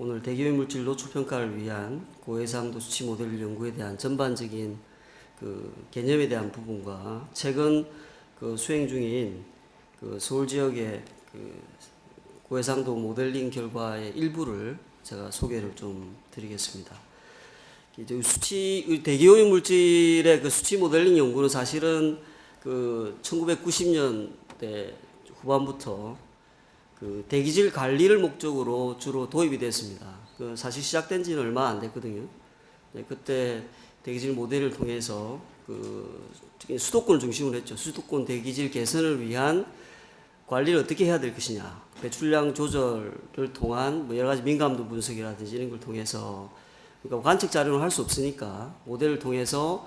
오늘 대기오염 물질 노출 평가를 위한 고해상도 수치 모델 연구에 대한 전반적인 그 개념에 대한 부분과 최근 그 수행 중인 그 서울 지역의 그 고해상도 모델링 결과의 일부를 제가 소개를 좀 드리겠습니다. 이제 수치 대기오염 물질의 그 수치 모델링 연구는 사실은 그 1990년대 후반부터 그 대기질 관리를 목적으로 주로 도입이 됐습니다. 그 사실 시작된 지는 얼마 안 됐거든요. 네, 그때 대기질 모델을 통해서 그 수도권을 중심으로 했죠. 수도권 대기질 개선을 위한 관리를 어떻게 해야 될 것이냐, 배출량 조절을 통한 뭐 여러 가지 민감도 분석이라든지 이런 걸 통해서, 그러니까 관측 자료는 할 수 없으니까 모델을 통해서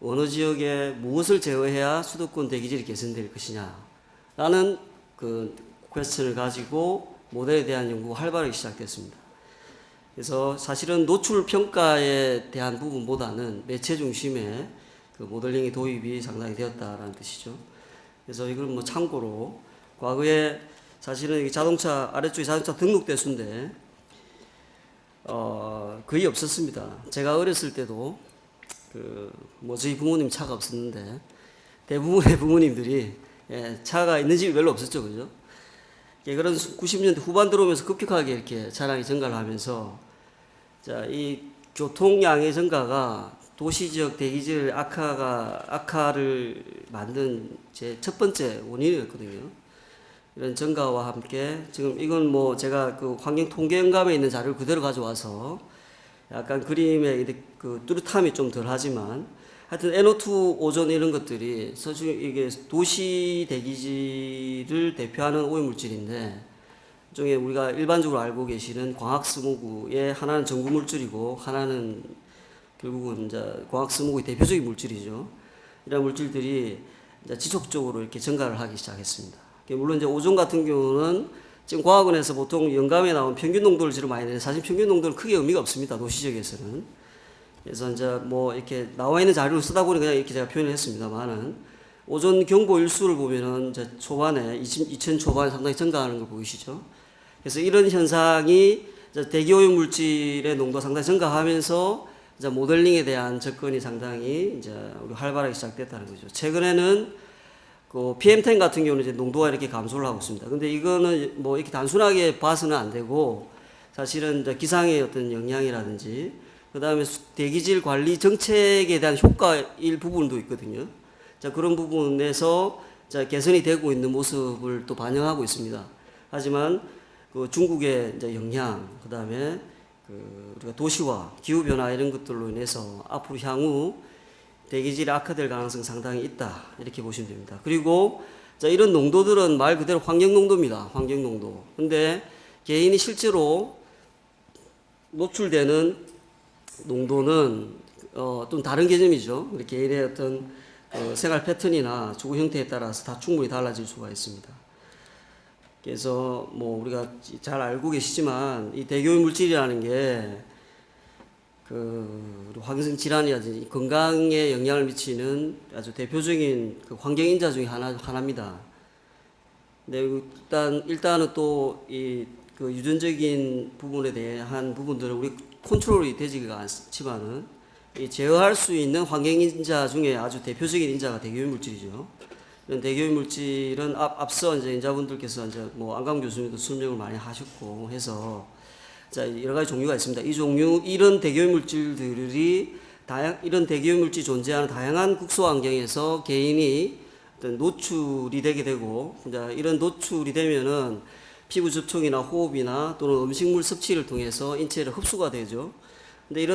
어느 지역에 무엇을 제어해야 수도권 대기질이 개선될 것이냐라는 그 퀘스천을 가지고 모델에 대한 연구가 활발하게 시작됐습니다. 그래서 사실은 노출 평가에 대한 부분보다는 매체 중심의 그 모델링의 도입이 상당히 되었다라는 뜻이죠. 그래서 이걸 뭐 참고로 과거에 사실은 이 자동차 아래쪽에 자동차 등록 대수인데 거의 없었습니다. 제가 어렸을 때도 뭐 저희 부모님 차가 없었는데 대부분의 부모님들이 차가 있는 집이 별로 없었죠, 그죠? 그런 90년대 후반 들어오면서 급격하게 이렇게 차량이 증가를 하면서 자, 이 교통량의 증가가 도시 지역 대기질 악화를 만든 제 첫 번째 원인이었거든요. 이런 증가와 함께 지금 이건 뭐 제가 그 환경 통계연감에 있는 자료를 그대로 가져와서 약간 그림의 그 뚜렷함이 좀 덜하지만 하여튼 NO2, 오존 이런 것들이 사실 이게 도시 대기질을 대표하는 오염물질인데, 중에 우리가 일반적으로 알고 계시는 광학스모그의 하나는 전구물질이고 하나는 결국은 이제 광학스모그의 대표적인 물질이죠. 이런 물질들이 이제 지속적으로 이렇게 증가를 하기 시작했습니다. 물론 이제 오존 같은 경우는 지금 과학원에서 보통 연감에 나온 평균 농도를 주로 많이 내는데 사실 평균 농도는 크게 의미가 없습니다, 도시 지역에서는. 그래서 이제 뭐 이렇게 나와 있는 자료를 쓰다 보니 그냥 이렇게 제가 표현을 했습니다만은 오존 경보 일수를 보면은 이제 초반에 2000 초반에 상당히 증가하는 걸 보이시죠. 그래서 이런 현상이 이제 대기오염 물질의 농도가 상당히 증가하면서 이제 모델링에 대한 접근이 상당히 이제 우리 활발하게 시작됐다는 거죠. 최근에는 그 PM10 같은 경우는 이제 농도가 이렇게 감소를 하고 있습니다. 근데 이거는 뭐 이렇게 단순하게 봐서는 안 되고 사실은 이제 기상의 어떤 영향이라든지 그 다음에 대기질 관리 정책에 대한 효과일 부분도 있거든요. 자, 그런 부분에서 자, 개선이 되고 있는 모습을 또 반영하고 있습니다. 하지만 그 중국의 이제 영향, 그 다음에 우리가 도시화, 기후변화 이런 것들로 인해서 앞으로 향후 대기질이 악화될 가능성이 상당히 있다, 이렇게 보시면 됩니다. 그리고 자, 이런 농도들은 말 그대로 환경 농도입니다. 환경 농도. 근데 개인이 실제로 노출되는 농도는 좀 다른 개념이죠. 우리 개인의 어떤 생활 패턴이나 주거 형태에 따라서 다 충분히 달라질 수가 있습니다. 그래서 뭐 우리가 잘 알고 계시지만 이 대기오염 물질이라는 게 그 환경 질환이라든지 건강에 영향을 미치는 아주 대표적인 그 환경 인자 중에 하나입니다. 네, 일단은 또 이 그 유전적인 부분에 대한 부분들은 우리 컨트롤이 되지가 않지만은 이 제어할 수 있는 환경 인자 중에 아주 대표적인 인자가 대기오염 물질이죠. 이런 대기오염 물질은 앞서 이제 인자분들께서 이제 뭐 안강 교수님도 설명을 많이 하셨고 해서 자, 여러 가지 종류가 있습니다. 이런 대기오염 물질들이 이런 대기오염 물질이 존재하는 다양한 국소 환경에서 개인이 어떤 노출이 되게 되고, 이제 이런 노출이 되면은 피부 접촉이나 호흡이나 또는 음식물 섭취를 통해서 인체에 흡수가 되죠. 근데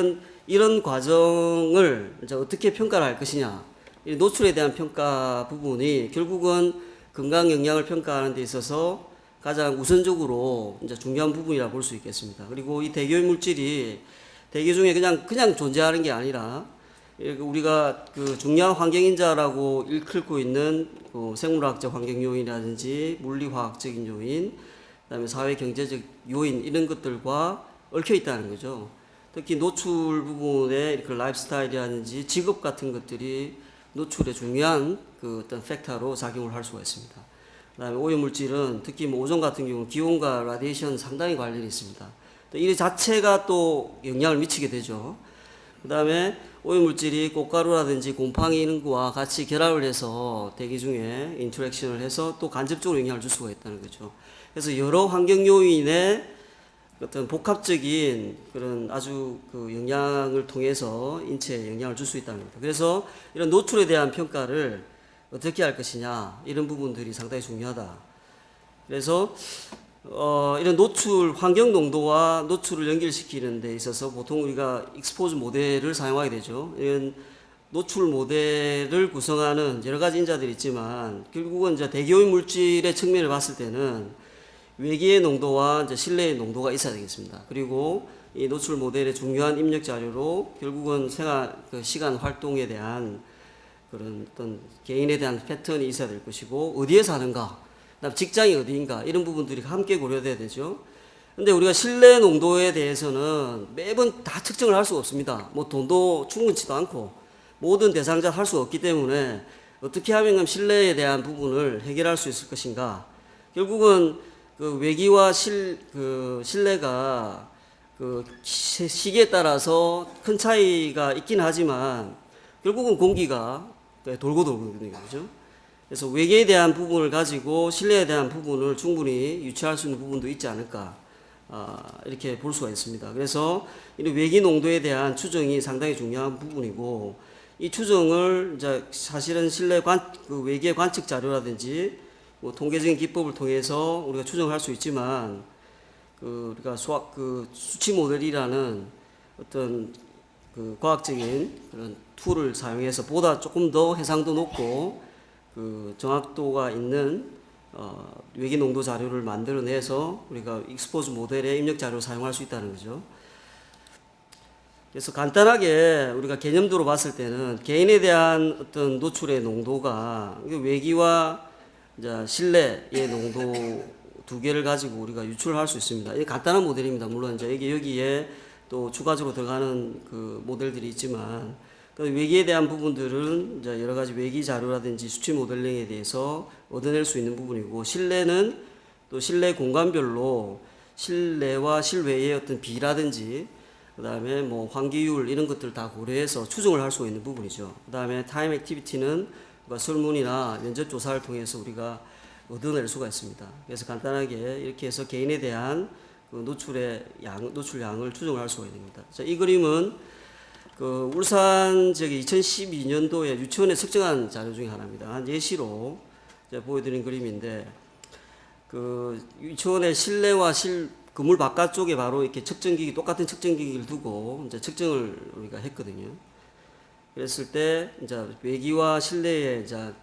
이런 과정을 이제 어떻게 평가를 할 것이냐, 이 노출에 대한 평가 부분이 결국은 건강 영향을 평가하는 데 있어서 가장 우선적으로 이제 중요한 부분이라 볼 수 있겠습니다. 그리고 이 대기오염 물질이 대기 중에 그냥 존재하는 게 아니라 우리가 그 중요한 환경인자라고 일컬고 있는 그 생물학적 환경 요인이라든지 물리화학적인 요인, 그다음에 사회 경제적 요인 이런 것들과 얽혀 있다는 거죠. 특히 노출 부분에 그 라이프스타일이라든지 직업 같은 것들이 노출의 중요한 그 어떤 팩터로 작용을 할 수가 있습니다. 그다음에 오염물질은 특히 뭐 오존 같은 경우는 기온과 라디에이션 상당히 관련이 있습니다. 또 이 자체가 또 영향을 미치게 되죠. 그 다음에 오염물질이 꽃가루라든지 곰팡이 이런 거와 같이 결합을 해서 대기 중에 인터랙션을 해서 또 간접적으로 영향을 줄 수가 있다는 거죠. 그래서 여러 환경 요인의 어떤 복합적인 그런 아주 그 영향을 통해서 인체에 영향을 줄 수 있다는 겁니다. 그래서 이런 노출에 대한 평가를 어떻게 할 것이냐 이런 부분들이 상당히 중요하다. 그래서 이런 노출 환경 농도와 노출을 연결시키는 데 있어서 보통 우리가 익스포즈 모델을 사용하게 되죠. 이런 노출 모델을 구성하는 여러 가지 인자들이 있지만 결국은 이제 대기오염 물질의 측면을 봤을 때는 외기의 농도와 이제 실내의 농도가 있어야 되겠습니다. 그리고 이 노출 모델의 중요한 입력 자료로 결국은 생활 그 시간 활동에 대한 그런 어떤 개인에 대한 패턴이 있어야 될 것이고 어디에 사는가, 그다음 직장이 어디인가 이런 부분들이 함께 고려돼야 되죠. 근데 우리가 실내 농도에 대해서는 매번 다 측정을 할 수가 없습니다. 뭐 돈도 충분치도 않고 모든 대상자 할 수가 없기 때문에 어떻게 하면 실내에 대한 부분을 해결할 수 있을 것인가. 결국은 그 외기와 실내가 그 시기에 따라서 큰 차이가 있긴 하지만 결국은 공기가 돌고 돌거든요. 그죠? 그래서 외계에 대한 부분을 가지고 실내에 대한 부분을 충분히 유추할 수 있는 부분도 있지 않을까 이렇게 볼 수가 있습니다. 그래서 이런 외기 농도에 대한 추정이 상당히 중요한 부분이고 이 추정을 이제 사실은 그 외계 관측 자료라든지 뭐 통계적인 기법을 통해서 우리가 추정할 수 있지만 우리가 수치 모델이라는 어떤 그 과학적인 그런 툴을 사용해서 보다 조금 더 해상도 높고 그 정확도가 있는 외기 농도 자료를 만들어내서 우리가 익스포즈 모델의 입력 자료를 사용할 수 있다는 거죠. 그래서 간단하게 우리가 개념도로 봤을 때는 개인에 대한 어떤 노출의 농도가 외기와 이제 실내의 농도 두 개를 가지고 우리가 유출을 할 수 있습니다. 이게 간단한 모델입니다. 물론 이제 여기에 또 추가적으로 들어가는 그 모델들이 있지만 그 외기에 대한 부분들은 이제 여러 가지 외기 자료라든지 수치 모델링에 대해서 얻어낼 수 있는 부분이고 실내는 또 실내 공간별로 실내와 실외의 어떤 비라든지 그 다음에 뭐 환기율 이런 것들 다 고려해서 추정을 할 수 있는 부분이죠. 그 다음에 타임 액티비티는 설문이나 면접 조사를 통해서 우리가 얻어낼 수가 있습니다. 그래서 간단하게 이렇게 해서 개인에 대한 그 노출량을 추정할 수가 있습니다. 자, 이 그림은 그 울산 지역의 2012년도에 유치원에 측정한 자료 중에 하나입니다. 한 예시로 보여드린 그림인데 그 유치원의 실내와 건물 바깥쪽에 바로 이렇게 똑같은 측정기기를 두고 이제 측정을 우리가 했거든요. 그랬을 때 이제 외기와 실내의 이제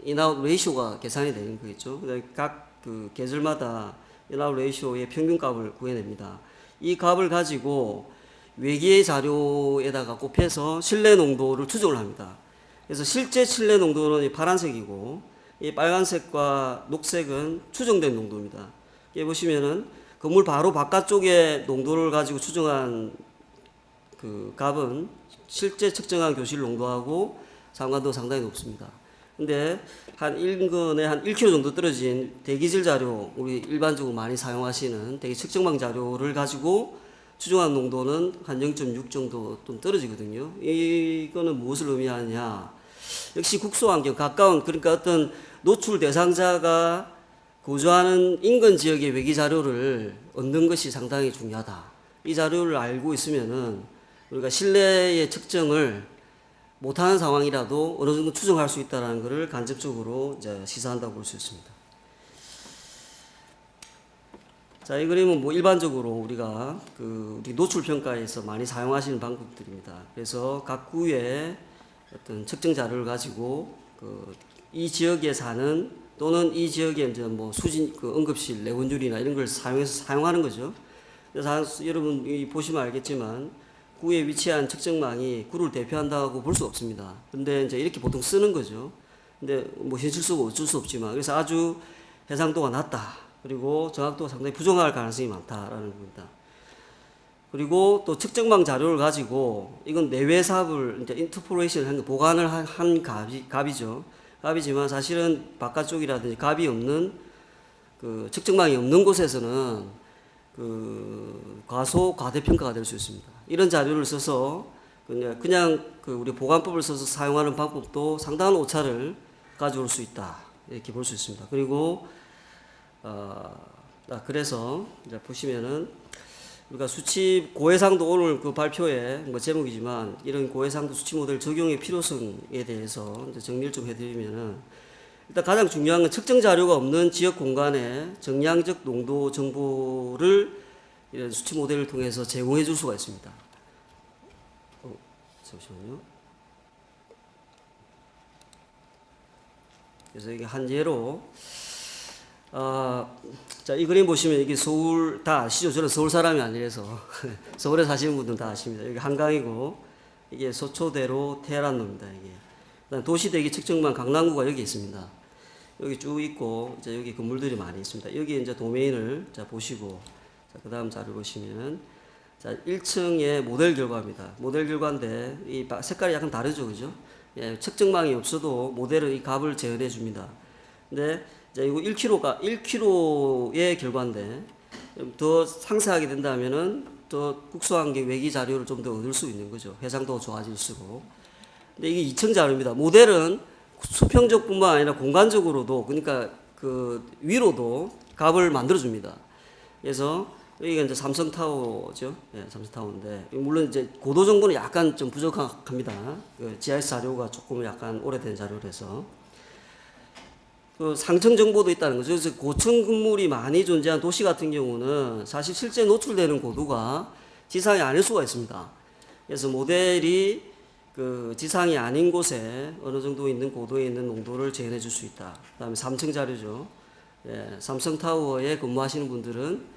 인아웃 레이쇼가 계산이 되는 거겠죠. 각 그 계절마다 인아웃 레이쇼의 평균값을 구해냅니다. 이 값을 가지고 외기의 자료에다가 곱해서 실내 농도를 추정을 합니다. 그래서 실제 실내 농도는 파란색이고 이 빨간색과 녹색은 추정된 농도입니다. 여기 보시면은 건물 바로 바깥쪽의 농도를 가지고 추정한 그 값은 실제 측정한 교실 농도하고 상관도가 상당히 높습니다. 근데 한 인근에 한 1km 정도 떨어진 대기질 자료, 우리 일반적으로 많이 사용하시는 대기 측정망 자료를 가지고 추정한 농도는 한 0.6 정도 좀 떨어지거든요. 이거는 무엇을 의미하느냐? 역시 국소 환경 가까운 그러니까 어떤 노출 대상자가 거주하는 인근 지역의 외기 자료를 얻는 것이 상당히 중요하다. 이 자료를 알고 있으면은 우리가 실내의 측정을 못하는 상황이라도 어느 정도 추정할 수 있다는 것을 간접적으로 이제 시사한다고 볼 수 있습니다. 자, 이 그림은 뭐 일반적으로 우리가 우리 노출 평가에서 많이 사용하시는 방법들입니다. 그래서 각 구의 어떤 측정 자료를 가지고 이 지역에 사는 또는 이 지역에 이제 뭐 응급실 내원율이나 이런 걸 사용하는 거죠. 그래서 여러분 보시면 알겠지만 구에 위치한 측정망이 구를 대표한다고 볼 수 없습니다. 근데 이제 이렇게 보통 쓰는 거죠. 근데 뭐 현실 속은 어쩔 수 없지만 그래서 아주 해상도가 낮다. 그리고 정확도가 상당히 부정할 가능성이 많다라는 겁니다. 그리고 또 측정망 자료를 가지고 이건 내외 삽을 이제 인터폴레이션 한 보관을 한 값이죠. 값이지만 사실은 바깥쪽이라든지 값이 없는 그 측정망이 없는 곳에서는 과대평가가 될 수 있습니다. 이런 자료를 써서 그냥 우리 보관법을 써서 사용하는 방법도 상당한 오차를 가져올 수 있다. 이렇게 볼 수 있습니다. 그리고 그래서 이제 보시면은 우리가 수치 고해상도 오늘 그 발표의 뭐 제목이지만 이런 고해상도 수치 모델 적용의 필요성에 대해서 이제 정리를 좀 해드리면은 일단 가장 중요한 건 측정 자료가 없는 지역 공간의 정량적 농도 정보를 이런 수치 모델을 통해서 제공해 줄 수가 있습니다. 잠시만요. 그래서 이게 한 예로 자, 이 그림 보시면 이게 서울 다 아시죠? 저는 서울 사람이 아니라서 서울에 사시는 분들은 다 아십니다. 여기 한강이고 이게 서초대로 테헤란로입니다. 이게 그다음 도시대기 측정망 강남구가 여기 있습니다. 여기 쭉 있고 이제 여기 건물들이 많이 있습니다. 여기 이제 도메인을 자 보시고 자, 그다음 자료 보시면은 자 1층의 모델 결과입니다. 모델 결과인데 이 색깔이 약간 다르죠, 그죠? 예, 측정망이 없어도 모델은 이 값을 재현해 줍니다. 근데 자, 이거 1kg의 결과인데 더 상세하게 된다면은 더 국소환경 외기 자료를 좀 더 얻을 수 있는 거죠. 해상도가 좋아질수록. 근데 이게 2층 자료입니다. 모델은 수평적뿐만 아니라 공간적으로도 그러니까 그 위로도 값을 만들어 줍니다. 그래서 여기가 이제 삼성타워죠. 예, 삼성타워인데 물론 이제 고도 정보는 약간 좀 부족합니다. 그 GIS 자료가 조금 약간 오래된 자료라서. 그 상층 정보도 있다는 거죠. 그래서 고층 건물이 많이 존재한 도시 같은 경우는 사실 실제 노출되는 고도가 지상이 아닐 수가 있습니다. 그래서 모델이 그 지상이 아닌 곳에 어느 정도 있는 고도에 있는 농도를 재현해 줄 수 있다. 그다음에 3층 자료죠. 예, 삼성타워에 근무하시는 분들은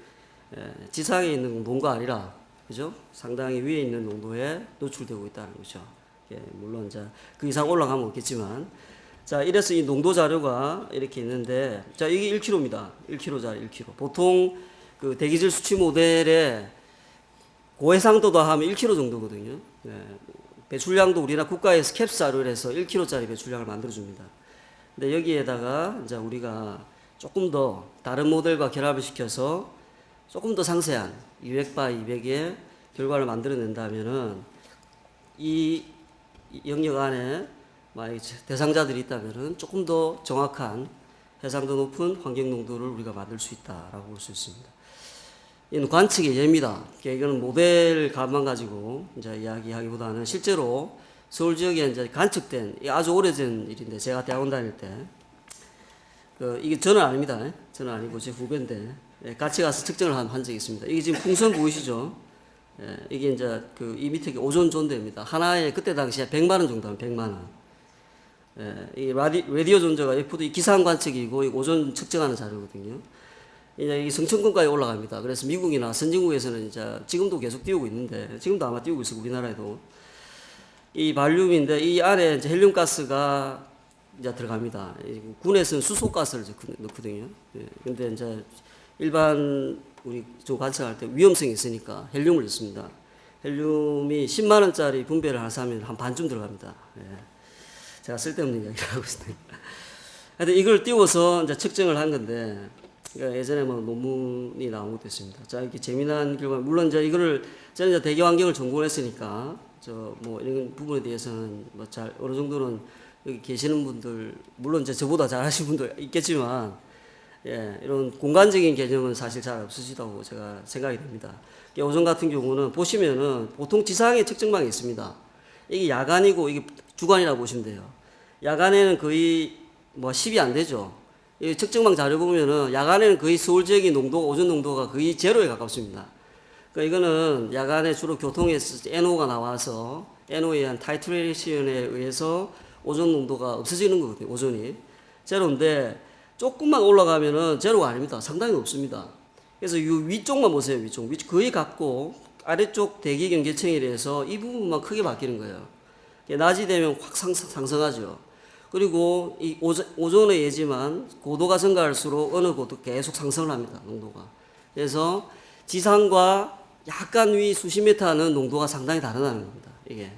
지상에 있는 농도가 아니라 그죠? 상당히 위에 있는 농도에 노출되고 있다는 거죠. 예, 물론 이제 그 이상 올라가면 없겠지만. 자, 이래서 이 농도 자료가 이렇게 있는데, 자, 이게 1kg입니다. 1kg짜리 1kg. 보통 그 대기질 수치 모델에 고해상도도 하면 1kg 정도거든요. 네. 배출량도 우리나라 국가에서 캡스 자료를 해서 1kg짜리 배출량을 만들어줍니다. 근데 여기에다가 이제 우리가 조금 더 다른 모델과 결합을 시켜서 조금 더 상세한 200by 200의 결과를 만들어낸다면은 이 영역 안에 만약에 대상자들이 있다면은 조금 더 정확한 해상도 높은 환경 농도를 우리가 만들 수 있다라고 볼 수 있습니다. 이는 관측의 예입니다. 이거는 모델 값만 가지고 이제 이야기하기보다는 실제로 서울 지역에 이제 관측된 아주 오래된 일인데 제가 대학원 다닐 때 이게 저는 아닙니다. 저는 아니고 제 후배인데 같이 가서 측정을 한 적이 있습니다. 이게 지금 풍선 보이시죠? 이게 이제 이 밑에 오존 존대입니다. 하나에 그때 당시에 100만 원 정도 하면 100만 원. 이 라디오 존재가 FD 기상 관측이고 오존 측정하는 자료거든요. 이제 이 성층권까지 올라갑니다. 그래서 미국이나 선진국에서는 이제 지금도 계속 띄우고 있는데 지금도 아마 띄우고 있을 우리나라에도 이 발륨인데 이 안에 이제 헬륨 가스가 이제 들어갑니다. 군에서는 수소 가스를 넣거든요. 근데 이제 일반 우리 저 관측할 때 위험성이 있으니까 헬륨을 넣습니다. 헬륨이 10만 원짜리 분배를 하면 한 반쯤 들어갑니다. 제가 쓸데없는 이야기를 하고 있습니다. 하여튼 이걸 띄워서 이제 측정을 한 건데, 그러니까 예전에 뭐 논문이 나온 것도 있습니다. 자, 이렇게 재미난 결과, 물론 이제 이거를, 저는 이제 대기 환경을 전공했으니까, 뭐 이런 부분에 대해서는 뭐 잘, 어느 정도는 여기 계시는 분들, 물론 이제 저보다 잘 하시는 분도 있겠지만, 이런 공간적인 개념은 사실 잘 없으시다고 제가 생각이 됩니다. 오존 같은 경우는 보시면은 보통 지상에 측정망이 있습니다. 이게 야간이고 이게 주간이라고 보시면 돼요. 야간에는 거의 뭐 10이 안 되죠. 이 측정망 자료 보면은 야간에는 거의 서울 지역의 농도, 오존 농도가 거의 제로에 가깝습니다. 그러니까 이거는 야간에 주로 교통에서 NO가 나와서 NO에 의한 타이트레이션에 의해서 오존 농도가 없어지는 거거든요. 오존이. 제로인데 조금만 올라가면은 제로가 아닙니다. 상당히 높습니다. 그래서 이 위쪽만 보세요. 위쪽. 거의 같고 아래쪽 대기 경계층에 대해서 이 부분만 크게 바뀌는 거예요. 낮이 되면 확 상승하죠. 그리고 이 오존의 예지만 고도가 증가할수록 어느 고도 계속 상승을 합니다. 농도가. 그래서 지상과 약간 위 수십 미터는 농도가 상당히 다르다는 겁니다. 이게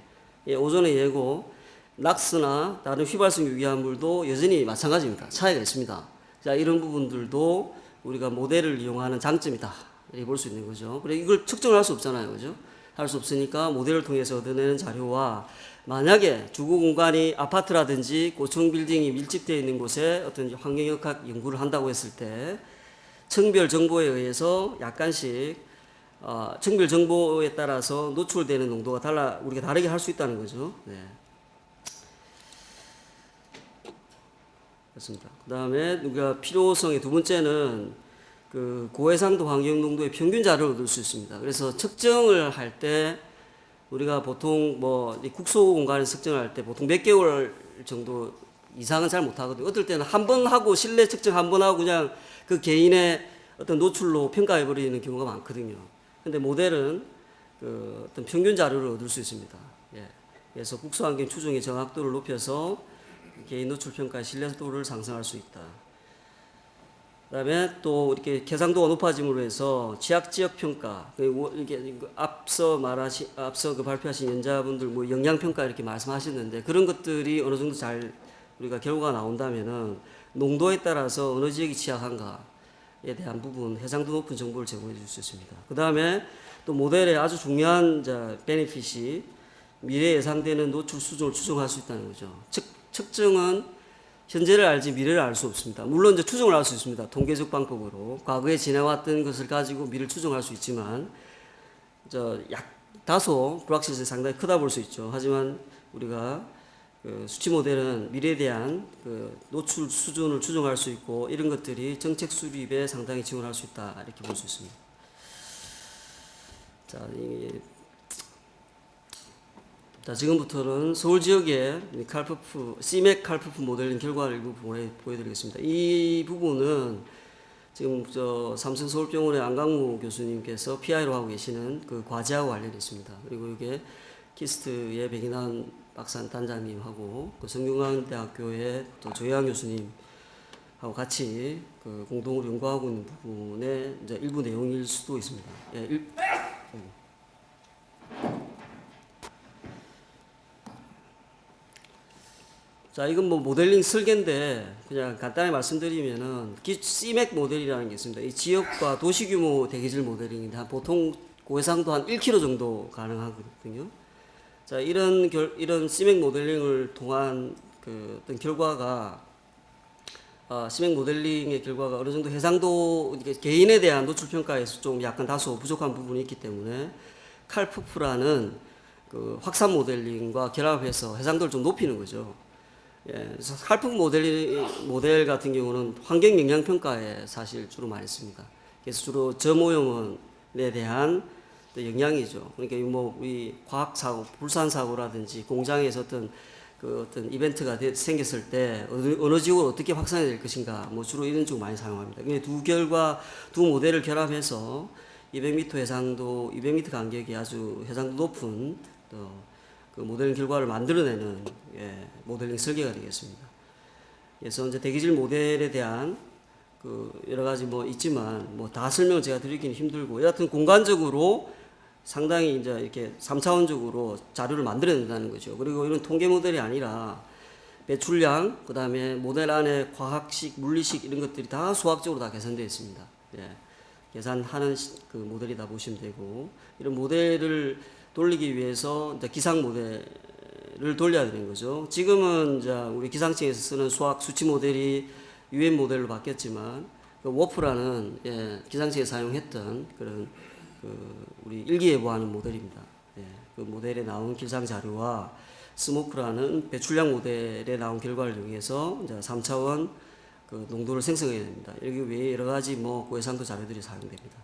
오존의 예고 낙스나 다른 휘발성 유기화물도 여전히 마찬가지입니다. 차이가 있습니다. 자, 이런 부분들도 우리가 모델을 이용하는 장점이다. 이렇게 볼 수 있는 거죠. 그래 이걸 측정을 할 수 없잖아요, 그죠? 할 수 없으니까 모델을 통해서 얻어내는 자료와 만약에 주거 공간이 아파트라든지 고층 빌딩이 밀집되어 있는 곳에 어떤 환경역학 연구를 한다고 했을 때 층별 정보에 의해서 약간씩 층별 정보에 따라서 노출되는 농도가 우리가 다르게 할 수 있다는 거죠. 네. 그렇습니다. 그 다음에 우리가 필요성의 두 번째는 그 고해상도 환경 농도의 평균 자료를 얻을 수 있습니다. 그래서 측정을 할 때 우리가 보통 뭐 국소 공간에서 측정을 할 때 보통 몇 개월 정도 이상은 잘 못하거든요. 어떨 때는 한 번 하고 실내 측정 한 번 하고 그냥 그 개인의 어떤 노출로 평가해 버리는 경우가 많거든요. 근데 모델은 그 어떤 평균 자료를 얻을 수 있습니다. 예. 그래서 국소 환경 추정의 정확도를 높여서 개인 노출 평가의 신뢰도를 상승할 수 있다. 그다음에 또 이렇게 개상도가 높아짐으로 해서 취약 지역 평가, 이게 앞서 그 발표하신 연자분들 뭐 영양 평가 이렇게 말씀하셨는데 그런 것들이 어느 정도 잘 우리가 결과가 나온다면은 농도에 따라서 어느 지역이 취약한가에 대한 부분 해상도 높은 정보를 제공해 줄 수 있습니다. 그다음에 또 모델의 아주 중요한 베네핏이 미래 예상되는 노출 수준을 추정할 수 있다는 거죠. 측정은 현재를 알지 미래를 알 수 없습니다. 물론 이제 추정을 할 수 있습니다. 통계적 방법으로 과거에 지나왔던 것을 가지고 미래를 추정할 수 있지만 다소 불확실성이 상당히 크다 볼 수 있죠. 하지만 우리가 그 수치 모델은 미래에 대한 그 노출 수준을 추정할 수 있고 이런 것들이 정책 수립에 상당히 지원할 수 있다 이렇게 볼 수 있습니다. 자, 지금부터는 서울 지역의 CMAC 칼프프 모델링 결과를 일부 보여드리겠습니다. 이 부분은 지금 삼성 서울병원의 안강무 교수님께서 PI로 하고 계시는 그 과제하고 관련이 있습니다. 그리고 이게 키스트의 백인환 박사 단장님하고 그 성균관대학교의 또 조혜영 교수님하고 같이 그 공동으로 연구하고 있는 부분의 이제 일부 내용일 수도 있습니다. 예, 자, 이건 뭐 모델링 설계인데 그냥 간단히 말씀드리면은 CMAC 모델이라는 게 있습니다. 이 지역과 도시 규모 대기질 모델링인데 보통 고해상도 한 1km 정도 가능하거든요. 자, 이런 CMAC 모델링을 통한 그 어떤 결과가 CMAC 모델링의 결과가 어느 정도 해상도 개인에 대한 노출 평가에서 좀 약간 다소 부족한 부분이 있기 때문에 칼프프라는 그 확산 모델링과 결합해서 해상도를 좀 높이는 거죠. 예, 그래서 칼프프 모델 같은 경우는 환경 영향 평가에 사실 주로 많이 씁니다. 그래서 주로 저오염원에 대한 영향이죠. 그러니까 뭐 우리 과학 사고, 불산 사고라든지 공장에서 어떤 이벤트가 생겼을 때 어느 지역으로 어떻게 확산이 될 것인가, 뭐 주로 이런 쪽을 많이 사용합니다. 근데 두 모델을 결합해서 200m 해상도, 200m 간격이 아주 해상도 높은 그 모델링 결과를 만들어내는 모델링 설계가 되겠습니다. 그래서 이제 대기질 모델에 대한 그 여러 가지 뭐 있지만 뭐 다 설명을 제가 드리기는 힘들고 여하튼 공간적으로 상당히 이제 이렇게 3차원적으로 자료를 만들어낸다는 거죠. 그리고 이런 통계 모델이 아니라 배출량, 그 다음에 모델 안에 과학식, 물리식 이런 것들이 다 수학적으로 다 계산되어 있습니다. 예. 계산하는 그 모델이다 보시면 되고 이런 모델을 돌리기 위해서 이제 기상 모델을 돌려야 되는 거죠. 지금은 이제 우리 기상청에서 쓰는 수학 수치 모델이 UN 모델로 바뀌었지만 그 워프라는 기상청에 사용했던 그런 우리 일기예보하는 모델입니다. 그 모델에 나온 기상 자료와 스모크라는 배출량 모델에 나온 결과를 이용해서 이제 3차원 그 농도를 생성해야 됩니다. 여기 외에 여러 가지 뭐 고해상도 자료들이 사용됩니다.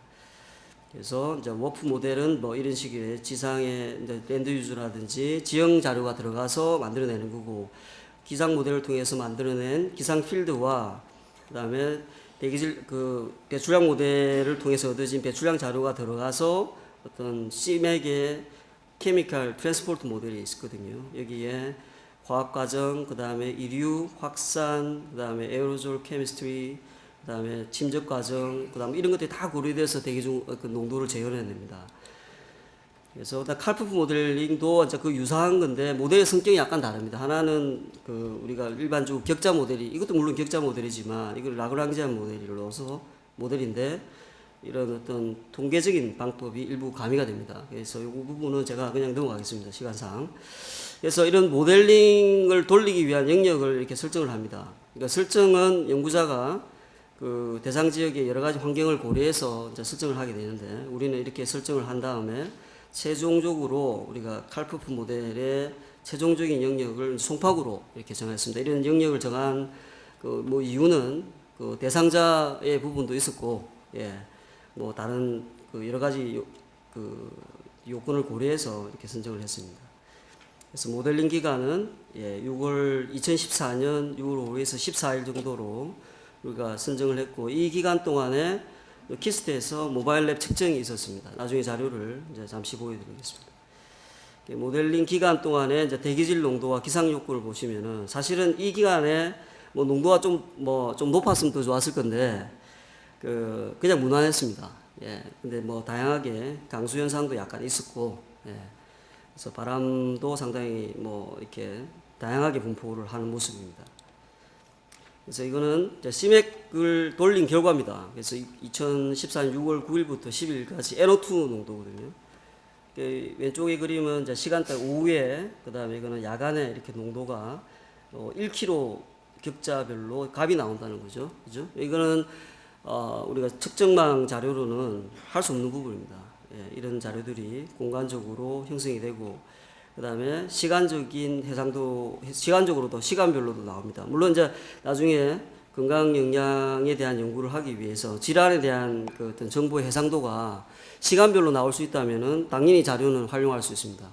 그래서 이제 워프 모델은 뭐 이런 식의 지상의 이제 랜드 유즈라든지 지형 자료가 들어가서 만들어내는 거고 기상 모델을 통해서 만들어낸 기상 필드와 그다음에 대기질 그 배출량 모델을 통해서 얻어진 배출량 자료가 들어가서 어떤 CMAC의 케미컬 트랜스포트 모델이 있거든요. 여기에 화학 과정, 그다음에 이류, 확산, 그다음에 에어로졸 케미스트리, 그다음에 침적 과정, 그다음에 이런 것들이 다 고려돼서 대기 중 그 농도를 재현해냅니다. 그래서 칼프프 모델링도 이제 그 유사한 건데 모델의 성격이 약간 다릅니다. 하나는 그 우리가 일반적으로 격자 모델이 이것도 물론 격자 모델이지만 이걸 라그랑지안 모델을 넣어서 모델인데 이런 어떤 통계적인 방법이 일부 가미가 됩니다. 그래서 이 부분은 제가 그냥 넘어가겠습니다. 시간상. 그래서 이런 모델링을 돌리기 위한 영역을 이렇게 설정을 합니다. 그러니까 설정은 연구자가 그 대상 지역의 여러 가지 환경을 고려해서 이제 설정을 하게 되는데, 우리는 이렇게 설정을 한 다음에 최종적으로 우리가 칼프프 모델의 최종적인 영역을 송파구로 이렇게 정했습니다. 이런 영역을 정한 그 뭐 이유는 그 대상자의 부분도 있었고, 예, 뭐 다른 그 여러 가지 그 요건을 고려해서 이렇게 선정을 했습니다. 그래서 모델링 기간은 2014년 6월 5일에서 14일 정도로 우리가 선정을 했고, 이 기간 동안에 키스트에서 모바일 랩 측정이 있었습니다. 나중에 자료를 이제 잠시 보여드리겠습니다. 모델링 기간 동안에 이제 대기질 농도와 기상 요건을 보시면은, 사실은 이 기간에 뭐 농도가 좀 높았으면 더 좋았을 건데 그냥 무난했습니다. 예. 근데 뭐 다양하게 강수 현상도 약간 있었고, 예. 그래서 바람도 상당히 뭐 이렇게 다양하게 분포를 하는 모습입니다. 그래서 이거는 CMAC을 돌린 결과입니다. 그래서 2014년 6월 9일부터 10일까지 NO2 농도거든요. 왼쪽의 그림은 이제 시간대 오후에, 그 다음에 이거는 야간에 이렇게 농도가 1km 격자별로 값이 나온다는 거죠. 그죠? 이거는 우리가 측정망 자료로는 할 수 없는 부분입니다. 예, 이런 자료들이 공간적으로 형성이 되고, 그 다음에 시간적으로도 시간별로도 나옵니다. 물론 이제 나중에 건강 영양에 대한 연구를 하기 위해서 질환에 대한 그 어떤 정보의 해상도가 시간별로 나올 수 있다면은 당연히 자료는 활용할 수 있습니다.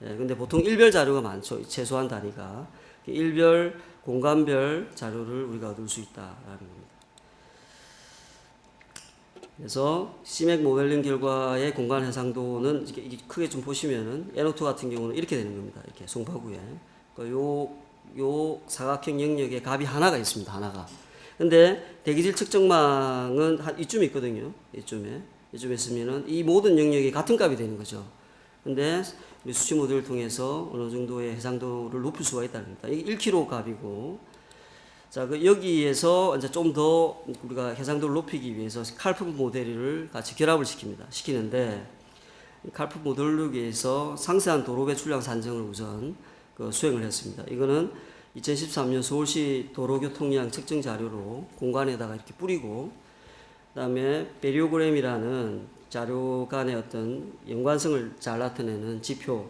예, 근데 보통 일별 자료가 많죠. 최소한 단위가. 일별, 공간별 자료를 우리가 얻을 수 있다라는 겁니다. 그래서 CMAC 모델링 결과의 공간 해상도는 이게 크게 좀 보시면은 NO2 같은 경우는 이렇게 되는 겁니다. 이렇게 송파구에. 요 사각형 영역에 값이 하나가 있습니다. 하나가. 근데 대기질 측정망은 한 이쯤에 있거든요. 이쯤에 있으면은 이 모든 영역이 같은 값이 되는 거죠. 근데 우리 수치 모델을 통해서 어느 정도의 해상도를 높일 수가 있다는 겁니다. 이게 1kg 값이고, 자, 여기에서 이제 좀 더 우리가 해상도를 높이기 위해서 칼프프 모델을 같이 결합을 시키는데, 칼프프 모델을 위해서 상세한 도로 배출량 산정을 우선 수행을 했습니다. 이거는 2013년 서울시 도로교통량 측정 자료로 공간에다가 이렇게 뿌리고, 그다음에 베리오그램이라는 자료 간의 어떤 연관성을 잘 나타내는 지표,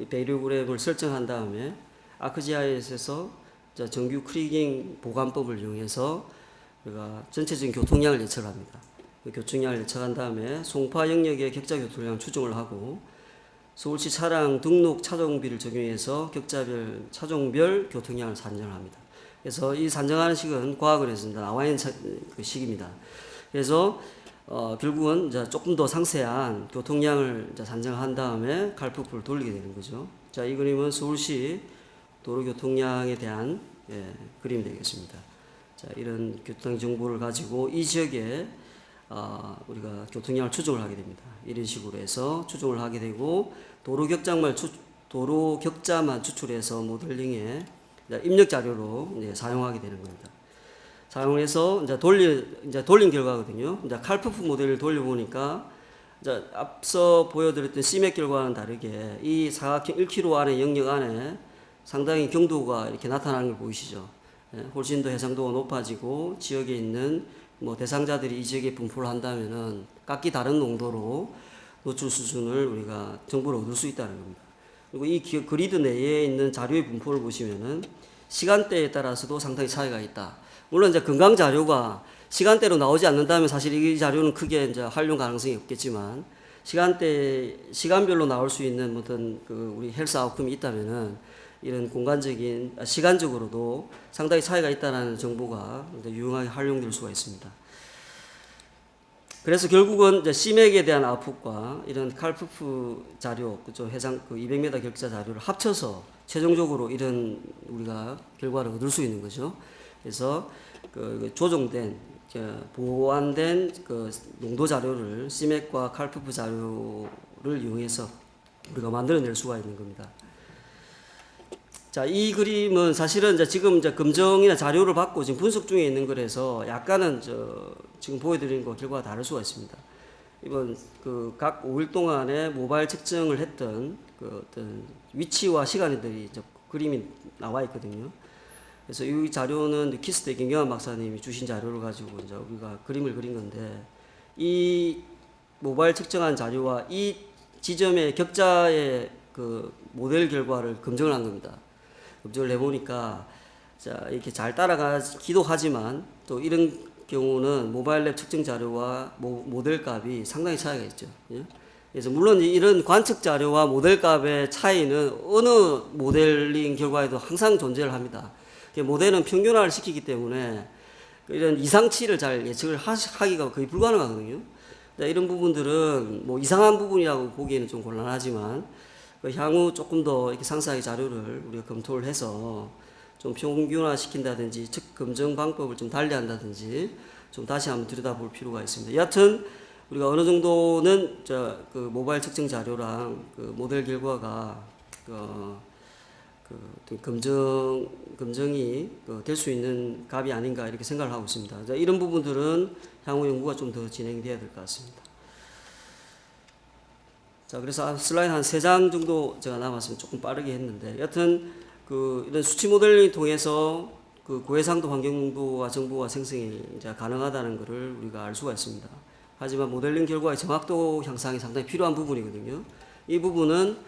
베리오그램을 설정한 다음에 아크지아이에스에서 정규 크리깅 보관법을 이용해서 우리가 전체적인 교통량을 예측합니다. 교통량을 예측한 다음에 송파 영역의 격자 교통량 추정을 하고, 서울시 차량 등록 차종비를 적용해서 격자별 차종별 교통량을 산정합니다. 그래서 이 산정하는 식은 과학원에서 나와 있는 식입니다. 그래서 결국은 이제 조금 더 상세한 교통량을 이제 산정한 다음에 칼프프를 돌리게 되는 거죠. 자, 이 그림은 서울시 도로 교통량에 대한 그림이 되겠습니다. 자, 이런 교통 정보를 가지고 이 지역에 우리가 교통량을 추정을 하게 됩니다. 이런 식으로 해서 추정을 하게 되고, 도로 격자만 추출해서 모델링에 입력 자료로 사용하게 되는 겁니다. 사용해서 이제 돌린 결과거든요. 이제 칼프프 모델을 돌려보니까 이제 앞서 보여드렸던 CMAC 결과와는 다르게 이 사각형 1km 안에 영역 안에 상당히 경도가 이렇게 나타나는 걸 보이시죠. 훨씬 더 해상도가 높아지고, 지역에 있는 뭐 대상자들이 이 지역에 분포를 한다면은 각기 다른 농도로 노출 수준을 우리가 정보를 얻을 수 있다는 겁니다. 그리고 이 그리드 내에 있는 자료의 분포를 보시면은 시간대에 따라서도 상당히 차이가 있다. 물론 이제 건강 자료가 시간대로 나오지 않는다면 사실 이 자료는 크게 이제 활용 가능성이 없겠지만, 시간별로 나올 수 있는 어떤 우리 헬스 아웃컴이 있다면은 이런 시간적으로도 상당히 차이가 있다는 정보가 유용하게 활용될 수가 있습니다. 그래서 결국은 이제 CMAC에 대한 아웃풋과 이런 칼프프 자료, 그죠, 해상 200m 격자 자료를 합쳐서 최종적으로 이런 우리가 결과를 얻을 수 있는 거죠. 그래서 조정된 보완된 농도 자료를 CMAC과 칼프프 자료를 이용해서 우리가 만들어낼 수가 있는 겁니다. 자, 이 그림은 사실은 지금 검정이나 자료를 받고 지금 분석 중에 있는 거라서 약간은 지금 보여드리는 거 결과가 다를 수가 있습니다. 이번 그 각 5일 동안에 모바일 측정을 했던 그 어떤 위치와 시간들이 이제 그림이 나와 있거든요. 그래서 이 자료는 키스대 김경환 박사님이 주신 자료를 가지고 이제 우리가 그림을 그린 건데, 이 모바일 측정한 자료와 이 지점의 격자의 그 모델 결과를 검증을 한 겁니다. 검증을 해보니까 자 이렇게 잘 따라가기도 하지만 또 이런 경우는 모바일 랩 측정 자료와 모델 값이 상당히 차이가 있죠. 예? 그래서 물론 이런 관측 자료와 모델 값의 차이는 어느 모델링 결과에도 항상 존재를 합니다. 모델은 평균화를 시키기 때문에 이런 이상치를 잘 예측을 하기가 거의 불가능하거든요. 이런 부분들은 뭐 이상한 부분이라고 보기에는 좀 곤란하지만 향후 조금 더 이렇게 상세하게 자료를 우리가 검토를 해서 좀 평균화 시킨다든지 측 검증 방법을 좀 달리한다든지 좀 다시 한번 들여다볼 필요가 있습니다. 여하튼 우리가 어느 정도는 그 모바일 측정 자료랑 그 모델 결과가 검증이 될 수 있는 값이 아닌가 이렇게 생각을 하고 있습니다. 자, 이런 부분들은 향후 연구가 좀 더 진행돼야 될 것 같습니다. 자, 그래서 슬라이드 한 3장 정도 제가 남았으면 조금 빠르게 했는데, 여하튼 이런 수치 모델링을 통해서 그 고해상도 환경농도와 정보와 생성이 이제 가능하다는 것을 우리가 알 수가 있습니다. 하지만 모델링 결과의 정확도 향상이 상당히 필요한 부분이거든요. 이 부분은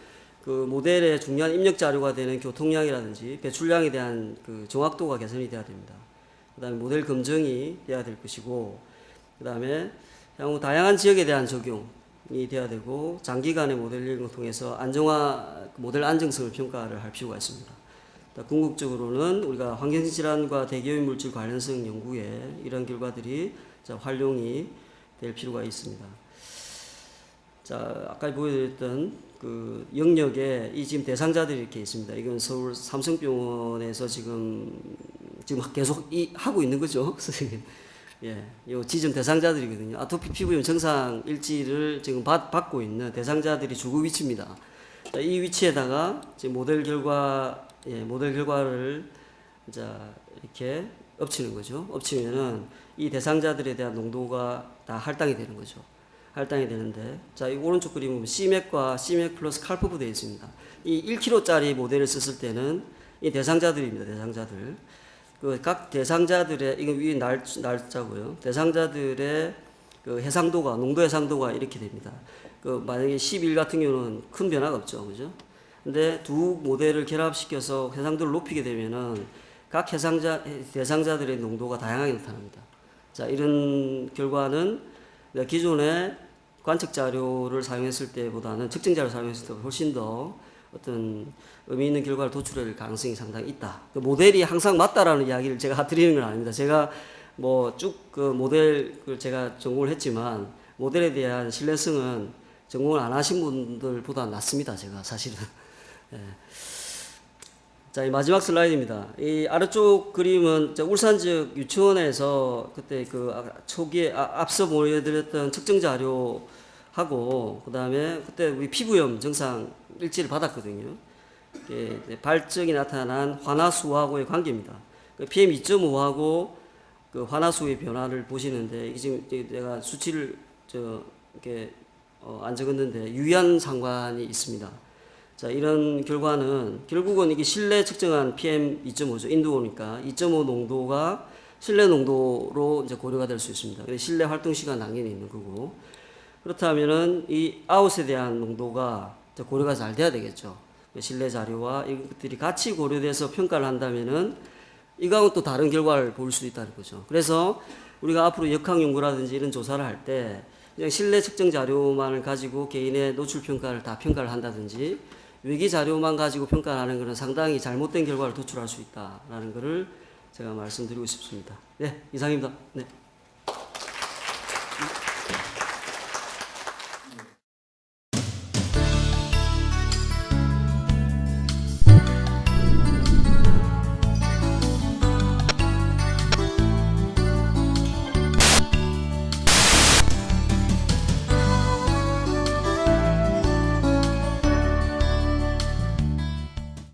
그 모델의 중요한 입력 자료가 되는 교통량이라든지 배출량에 대한 그 정확도가 개선이 돼야 됩니다. 그 다음에 모델 검증이 돼야 될 것이고, 그 다음에 향후 다양한 지역에 대한 적용이 돼야 되고, 장기간의 모델링을 통해서 모델 안정성을 평가를 할 필요가 있습니다. 궁극적으로는 우리가 환경질환과 대기오염 물질 관련성 연구에 이런 결과들이 활용이 될 필요가 있습니다. 자, 아까 보여드렸던 그 영역에 이 지금 대상자들이 이렇게 있습니다. 이건 서울 삼성병원에서 지금 계속 하고 있는 거죠, 선생님. 예, 요 지점 대상자들이거든요. 아토피 피부염 증상 일지를 지금 받고 있는 대상자들이 주거 위치입니다. 자, 이 위치에다가 지금 모델 결과를 자 이렇게 엎치는 거죠. 엎치면은 이 대상자들에 대한 농도가 다 할당이 되는 거죠. 할당이 되는데, 자, 이 오른쪽 그림은 C맥과 C맥 플러스 칼프부 되어 있습니다. 이 1kg짜리 모델을 썼을 때는 이 대상자들입니다. 대상자들. 각 대상자들의, 이거 위에 날짜고요. 대상자들의 그 해상도가, 농도 해상도가 이렇게 됩니다. 만약에 11 같은 경우는 큰 변화가 없죠. 그죠? 근데 두 모델을 결합시켜서 해상도를 높이게 되면은 각 대상자들의 농도가 다양하게 나타납니다. 자, 이런 결과는 기존의 관측 자료를 사용했을 때보다는 측정 자료를 사용했을 때보다 훨씬 더 어떤 의미 있는 결과를 도출할 가능성이 상당히 있다. 모델이 항상 맞다라는 이야기를 제가 드리는 건 아닙니다. 제가 뭐 쭉 그 모델을 제가 전공을 했지만 모델에 대한 신뢰성은 전공을 안 하신 분들보다 낮습니다. 제가 사실은. 예. 자, 이 마지막 슬라이드입니다. 이 아래쪽 그림은 울산 지역 유치원에서 그때 초기에 앞서 보여드렸던 측정 자료하고, 그 다음에 그때 우리 피부염 증상 일지를 받았거든요. 발적이 나타난 환화수하고의 관계입니다. PM 2.5하고 그 환화수의 변화를 보시는데, 지금 내가 수치를 이렇게 안 적었는데 유의한 상관이 있습니다. 자, 이런 결과는 결국은 이게 실내 측정한 PM 2.5죠. 인도오니까 2.5 농도가 실내 농도로 이제 고려가 될 수 있습니다. 실내 활동 시간 당연히 있는 거고, 그렇다면은 이 아웃에 대한 농도가 고려가 잘 돼야 되겠죠. 실내 자료와 이것들이 같이 고려돼서 평가를 한다면은 이거하고 또 다른 결과를 볼 수 있다는 거죠. 그래서 우리가 앞으로 역학 연구라든지 이런 조사를 할 때 그냥 실내 측정 자료만을 가지고 개인의 노출 평가를 다 평가를 한다든지 외기 자료만 가지고 평가하는 것은 상당히 잘못된 결과를 도출할 수 있다라는 것을 제가 말씀드리고 싶습니다. 네, 이상입니다. 네.